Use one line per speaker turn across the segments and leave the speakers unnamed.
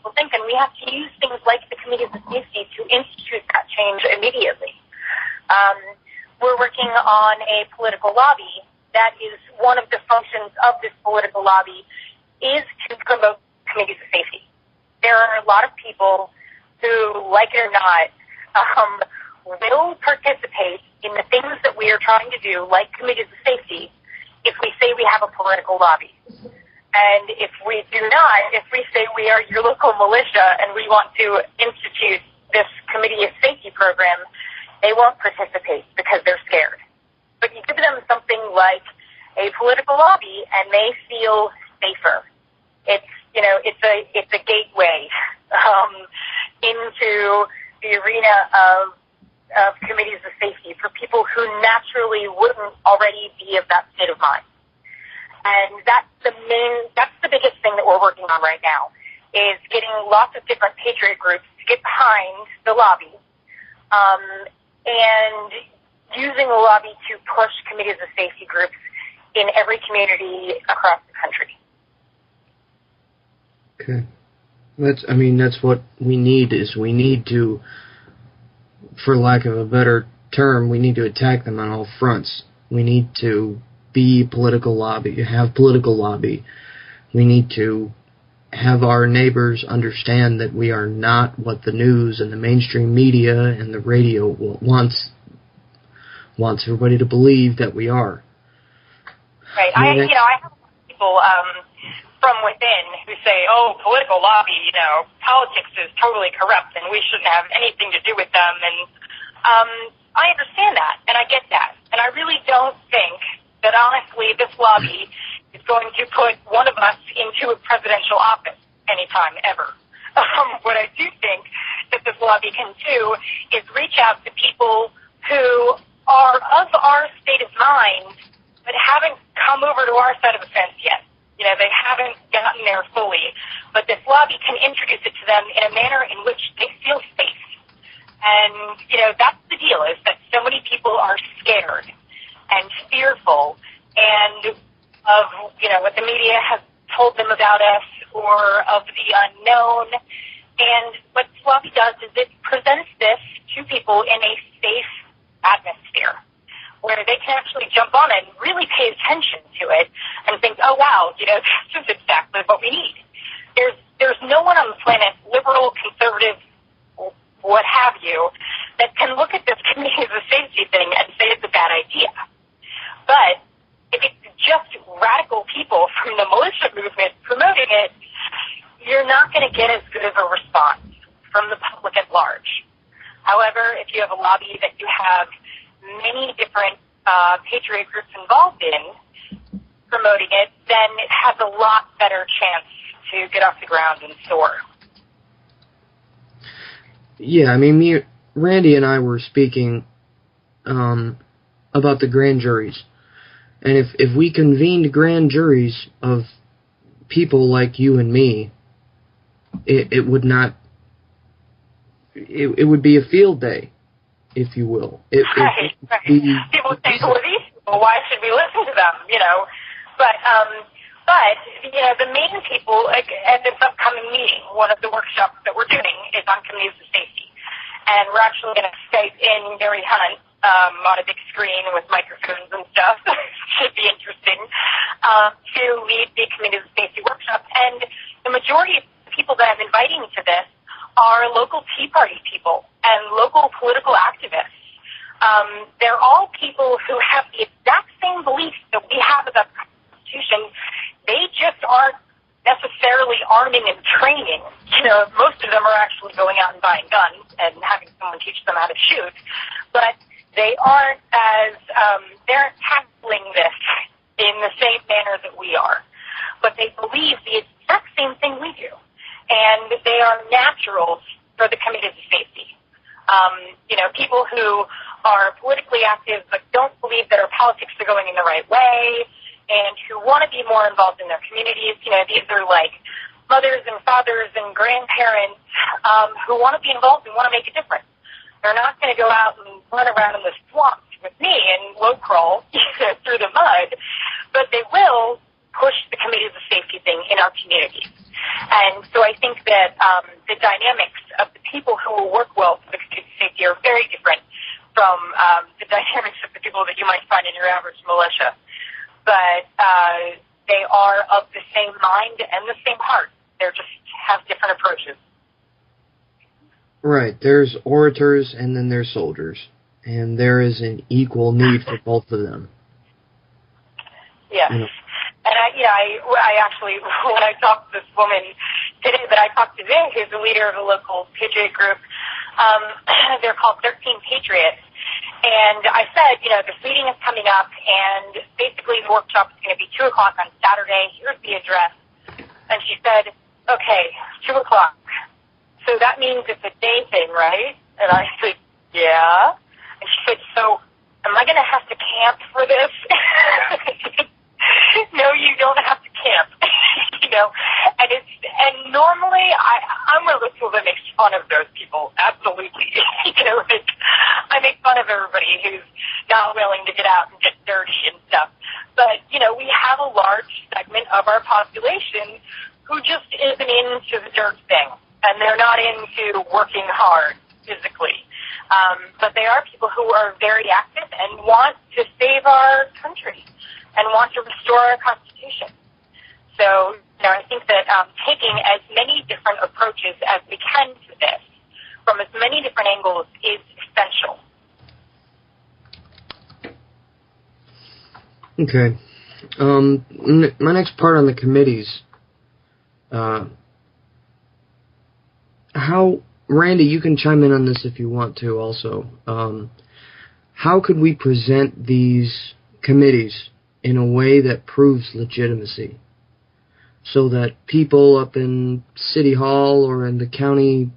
people think, and we have to use things like the committees of safety to institute that change immediately. We're working on a political lobby. That is one of the functions of this political lobby is to promote committees of safety. There are a lot of people who, like it or not, will participate in the things that we are trying to do, like committees of safety, if we say we have a political lobby. And if we do not, if we say we are your local militia and we want to institute this committee of safety program, they won't participate because they're scared. But you give them something like a political lobby and they feel safer. It's a gateway into the arena of committees of safety for people who naturally wouldn't already be of that state of mind. And that's the biggest thing that we're working on right now, is getting lots of different patriot groups to get behind the lobby, and using the lobby to push committees of safety groups in every community across the country.
Okay. That's what we need, is we need to, for lack of a better term, we need to attack them on all fronts. We need to be political lobby, have political lobby. We need to have our neighbors understand that we are not what the news and the mainstream media and the radio wants everybody to believe that we are.
Right. I have a lot of people from within who say, "Oh, political lobby, politics is totally corrupt and we shouldn't have anything to do with them." And I understand that, and I get that, and I really don't think that honestly this lobby is going to put one of us into a presidential office anytime ever. What I do think that this lobby can do is reach out to people who are of our state of mind but haven't come over to our side of the fence yet. They haven't gotten there fully, but this lobby can introduce it to them in a manner in which they feel safe. And, that's the deal, is that so many people are scared and fearful and of, what the media has told them about us or of the unknown. And what this lobby does is it presents this to people in a safe atmosphere where they can actually jump on it and really pay attention to it and think, oh, wow, this is exactly what we need. There's no one on the planet, liberal, conservative, what have you, that can look at this community as a safety thing and say it's a bad idea. But if it's just radical people from the militia movement promoting it, you're not going to get as good of a response from the public at large. However, if you have a lobby that you have many different patriot groups involved in promoting it, then it has a lot better chance to get off the ground and soar.
Yeah, Randy and I were speaking about the grand juries. And if we convened grand juries of people like you and me, it would not... It would be a field day, if you will.
Right. People would say, who are these people? Why should we listen to them? But the main people, at this upcoming meeting, one of the workshops that we're doing is on committees of safety. And we're actually going to Skype in Mary Hunt on a big screen with microphones and stuff. Should be interesting, to lead the committees of safety workshop. And the majority of the people that I'm inviting to this are local Tea Party people and local political activists. They're all people who have the exact same beliefs that we have about the Constitution. They just aren't necessarily arming and training. Most of them are actually going out and buying guns and having someone teach them how to shoot. But they aren't they're tackling this in the same manner that we are. But they believe the exact same thing we do. And they are naturals for the committees of safety. People who are politically active but don't believe that our politics are going in the right way and who want to be more involved in their communities. These are like mothers and fathers and grandparents who want to be involved and want to make a difference. They're not going to go out and run around in the swamps with me and low crawl through the mud, but they will push the committees of safety thing in our communities. And so I think that the dynamics of the people who will work well for the committees of safety are very different from the dynamics of the people that you might find in your average militia. But they are of the same mind and the same heart. They just have different approaches.
Right. There's orators and then there's soldiers. And there is an equal need for both of them.
Yes. You know. And I actually, when I talked to this woman today that I talked to today, who's the leader of a local Patriot group, they're called 13 Patriots. And I said, this meeting is coming up, and basically the workshop is going to be 2 o'clock on Saturday. Here's the address. And she said, okay, 2 o'clock. So that means it's a day thing, right? And I said, yeah. And she said, so am I going to have to camp for this? No, you don't have to camp. And normally I'm one of those people that makes fun of those people. Absolutely. I make fun of everybody who's not willing to get out and get dirty and stuff. But, we have a large segment of our population who just isn't into the dirt thing. And they're not into working hard physically. But they are people who are very active and want to save our country and want to restore our Constitution. So, I think that taking as many different approaches as we can to this, from as many different angles, is essential.
Okay. My next part on the committees, Randy, you can chime in on this if you want to also. How could we present these committees in a way that proves legitimacy so that people up in City Hall or in the county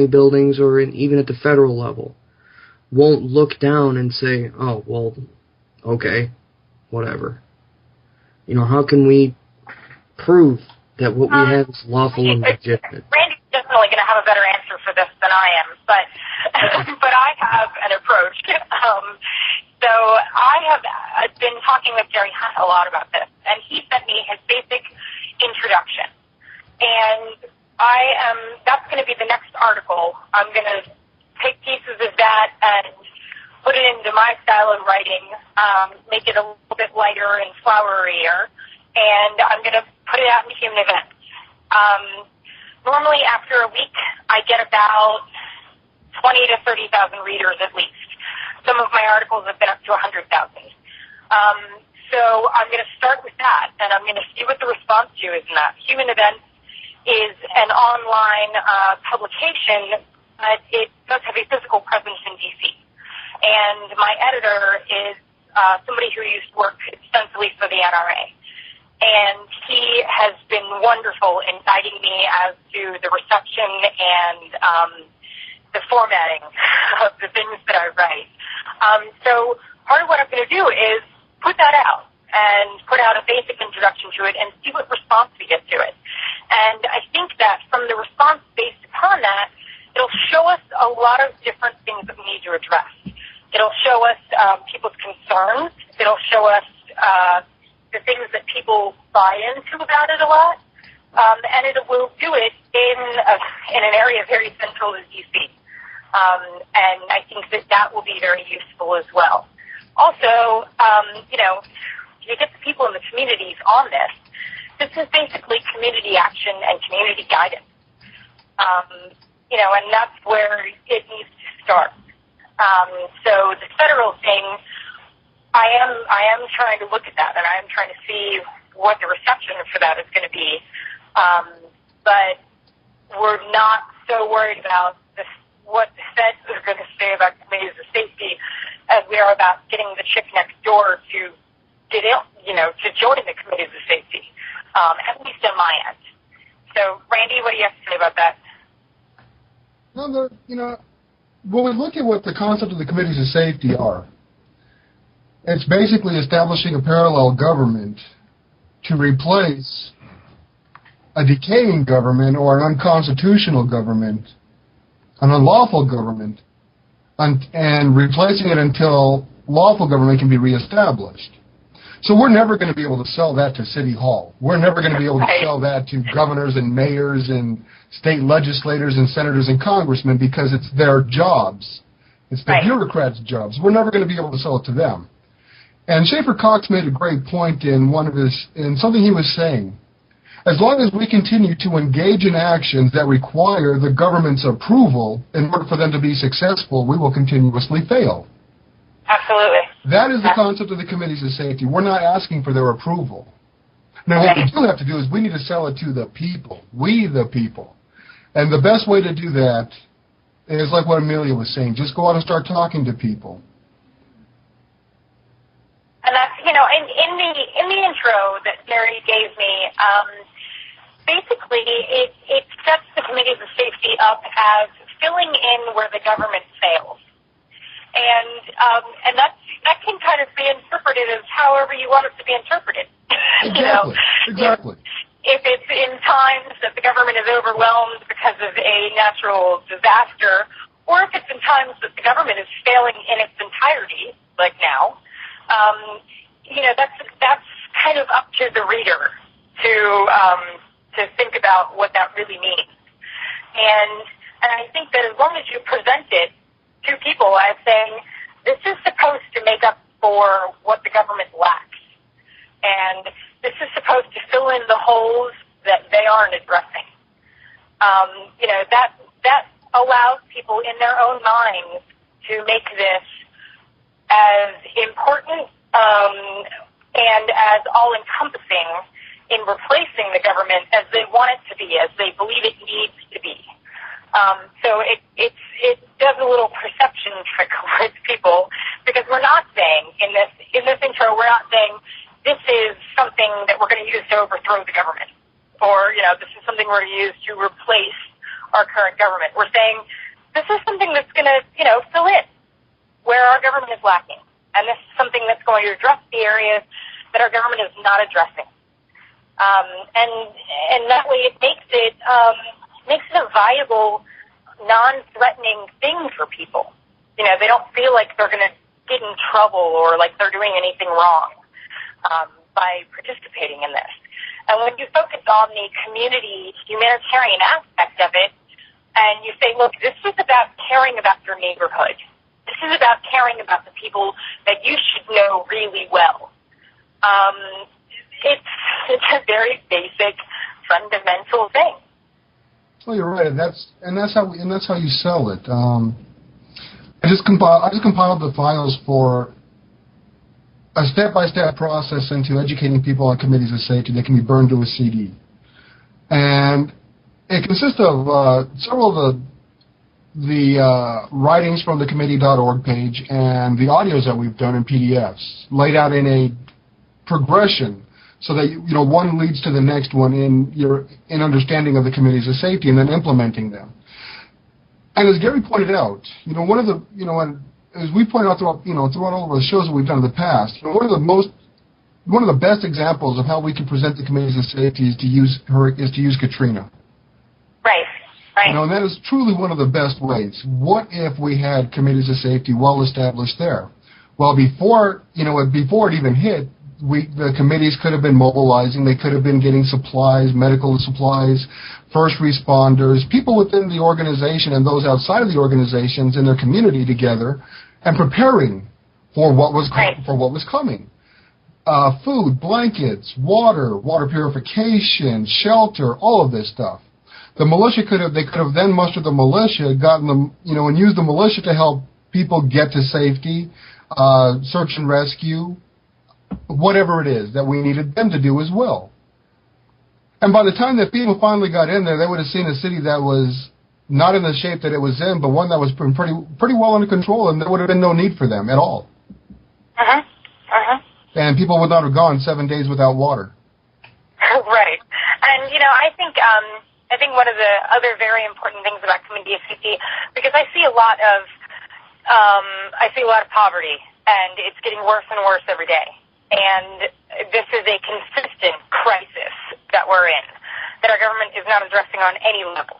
buildings or even at the federal level won't look down and say, oh, well, okay, whatever. How can we prove that what we have is lawful and legitimate?
Randy's definitely going to have a better answer for this than I am, but I have an approach. So I have been talking with Jerry Hunt a lot about this, and he sent me his basic introduction. And that's going to be the next article. I'm going to take pieces of that and put it into my style of writing, make it a little bit lighter and flowerier, and I'm going to put it out in human events. Normally after a week, I get about 20 to 30,000 readers at least. Some of my articles have been up to 100,000. So I'm going to start with that, and I'm going to see what the response to is in that. Human Events is an online publication, but it does have a physical presence in D.C. And my editor is somebody who used to work extensively for the NRA. And he has been wonderful in guiding me as to the reception and the formatting of the things that I write. So part of what I'm going to do is put that out and put out a basic introduction to it and see what response we get to it. And I think that from the response based upon that, it'll show us a lot of different things that we need to address. It'll show us people's concerns. It'll show us the things that people buy into about it a lot. And it will do it in an area very central to D.C. And I think that will be very useful as well. Also, you get the people in the communities on this. This is basically community action and community guidance. And that's where it needs to start. So the federal thing, I am trying to look at that, and I am trying to see what the reception for that is going to be. But we're not so worried about what the feds are going to say about committees of safety as we are about getting the chick next door to get in, to join the committees of safety, at least on my end. So, Randy, what do you have to say about that?
No, when we look at what the concept of the committees of safety are, it's basically establishing a parallel government to replace a decaying government or an unconstitutional government, an unlawful government, and replacing it until lawful government can be reestablished. So we're never going to be able to sell that to City Hall. We're never going to be able to sell that to governors and mayors and state legislators and senators and congressmen because it's their jobs. It's the bureaucrats' jobs. We're never going to be able to sell it to them. And Schaefer Cox made a great point in something he was saying. As long as we continue to engage in actions that require the government's approval in order for them to be successful, we will continuously fail.
Absolutely.
That is the concept of the committees of safety. We're not asking for their approval. Now, what we do have to do is we need to sell it to the people, we the people. And the best way to do that is like what Amelia was saying, just go out and start talking to people.
And that's, in the intro that Mary gave me, basically it sets the committees of safety up as filling in where the government fails. And that can kind of be interpreted as however you want it to be interpreted.
Exactly.
If it's in times that the government is overwhelmed because of a natural disaster, or if it's in times that the government is failing in its entirety, like now, that's kind of up to the reader to think about what that really means. And I think that as long as you present it to people as saying, this is supposed to make up for what the government lacks, and this is supposed to fill in the holes that they aren't addressing. That allows people in their own minds to make this as important and as all-encompassing in replacing the government as they want it to be, as they believe it needs to be. So it does a little perception trick with people, because we're not saying in this intro, we're not saying this is something that we're going to use to overthrow the government, or this is something we're going to use to replace our current government. We're saying this is something that's going to fill in where our government is lacking, and this is something that's going to address the areas that our government is not addressing. And that way it makes it a viable, non-threatening thing for people. They don't feel like they're going to get in trouble or like they're doing anything wrong by participating in this. And when you focus on the community humanitarian aspect of it, and you say, look, this is about caring about your neighborhood. This is about caring about the people that you should know really well. It's a very basic, fundamental thing.
Well, you're right, and that's how you sell it. I just compiled the files for a step-by-step process into educating people on committees of safety that can be burned to a CD, and it consists of several of the writings from the committee.org page and the audios that we've done in PDFs, laid out in a progression, so that one leads to the next one in understanding of the committees of safety and then implementing them. And as Gary pointed out, one of the and as we pointed out throughout all of the shows that we've done in the past, one of the best examples of how we can present the committees of safety is to use Katrina.
Right.
And that is truly one of the best ways. What if we had committees of safety well established there? Well, before it even hit, the committees could have been mobilizing. They could have been getting supplies, medical supplies, first responders, people within the organization and those outside of the organizations in their community together, and preparing for what was coming. Food, blankets, water purification, shelter, all of this stuff. The militia could have then mustered the militia, gotten them, and used the militia to help people get to safety, search and rescue, whatever it is that we needed them to do as well. And by the time that people finally got in there, they would have seen a city that was not in the shape that it was in, but one that was pretty well under control, and there would have been no need for them at all. And people would not have gone 7 days without water.
Right. And, I think one of the other very important things about community of safety, because I see a lot of poverty, and it's getting worse and worse every day. And this is a consistent crisis that we're in, that our government is not addressing on any level.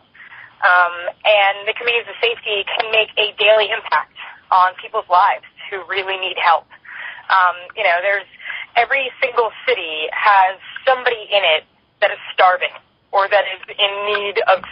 And the committees of safety can make a daily impact on people's lives who really need help. every single city has somebody in it that is starving or that is in need of some